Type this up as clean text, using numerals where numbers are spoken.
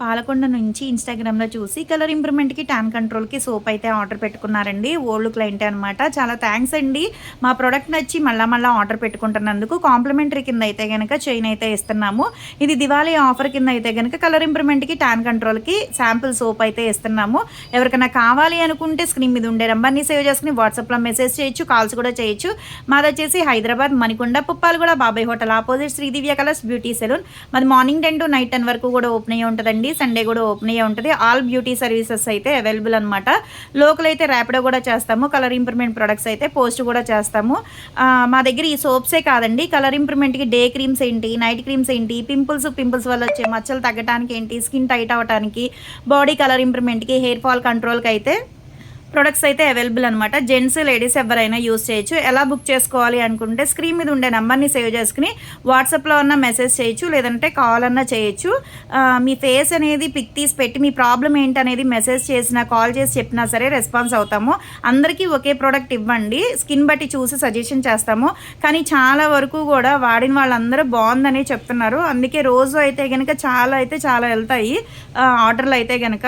పాలకొండ నుంచి ఇన్‌స్టాగ్రామ్‌లో చూసి కలర్ ఇంప్రూవ్‌మెంట్‌కి, టాన్ కంట్రోల్‌కి సోప్ అయితే ఆర్డర్ పెట్టుకున్నారండి. ఓల్డ్ క్లయింటే అనమాట. చాలా థాంక్స్ అండి. మా ప్రొడక్ట్ నచ్చి మళ్ళా ఆర్డర్ పెట్టుకుంటున్నందుకు. కాంప్లిమెంటరీ కింద అయితే గనక చైన్ అయితే ఇస్తున్నాము. ఇది దివాళీ ఆఫర్ కింద అయితే గనక కలర్ ఇంప్రూవ్‌మెంట్‌కి, టాన్ కంట్రోల్‌కి శాంపుల్ సోప్ అయితే ఇస్తున్నాము. ఎవరికైనా కావాలి అనుకుంటే స్క్రీన్ మీద ఉండే నంబర్‌ని సేవ్ చేసుకొని వాట్సాప్‌లో మెసేజ్ చేయొచ్చు, కాల్స్ కూడా చేయొచ్చు. మాదొచ్చేసి హైదరాబాద్ మణికొండ, పుప్పాలగూడ బాబాయ్ హోటల్ ఆపోజిట్ శ్రీ దివ్య కలర్స్ బ్యూటీ సెలూన్. మాది మార్నింగ్ 10 టు నైట్ 10 వరకు కూడా ఓపెన్ అయ్యి ఉంటదండి. సండే కూడా ఓపెన్ అయ్యే ఉంటుంది. ఆల్ బ్యూటీ సర్వీసెస్ అయితే అవైలబుల్ అనమాట. లోకల్ అయితే ర్యాపిడో కూడా చేస్తాము. కలర్ ఇంప్రూవ్‌మెంట్ ప్రొడక్ట్స్ అయితే పోస్ట్ కూడా చేస్తాము. మా దగ్గర ఈ సోప్సే కాదండి, కలర్ ఇంప్రూవ్‌మెంట్‌కి డే క్రీమ్స్ ఏంటి, నైట్ క్రీమ్స్ ఏంటి, పింపుల్స్ వల్ల వచ్చే మచ్చలు తగ్గడానికి ఏంటి, స్కిన్ టైట్ అవ్వడానికి, బాడీ కలర్ ఇంప్రూవ్‌మెంట్‌కి, హెయిర్ ఫాల్ కంట్రోల్‌కి అయితే ప్రొడక్ట్స్ అయితే అవైలబుల్ అనమాట. జెంట్స్, లేడీస్ ఎవరైనా యూస్ చేయొచ్చు. ఎలా బుక్ చేసుకోవాలి అనుకుంటే స్క్రీన్ మీద ఉండే నెంబర్ని సేవ్ చేసుకుని వాట్సాప్లో అన్న మెసేజ్ చేయొచ్చు, లేదంటే కాల్ అన్నా చేయొచ్చు. మీ ఫేస్ అనేది పిక్ తీసి పెట్టి మీ ప్రాబ్లం ఏంటనేది మెసేజ్ చేసినా, కాల్ చేసి చెప్పినా సరే రెస్పాన్స్ అవుతాము. అందరికీ ఒకే ప్రోడక్ట్ ఇవ్వండి, స్కిన్ బట్టి చూసి సజెషన్ చేస్తాము. కానీ చాలా వరకు కూడా వాడిన వాళ్ళందరూ బాగుందని చెప్తున్నారు. అందుకే రోజు అయితే కనుక చాలా వెళ్తాయి ఆర్డర్లు అయితే కనుక.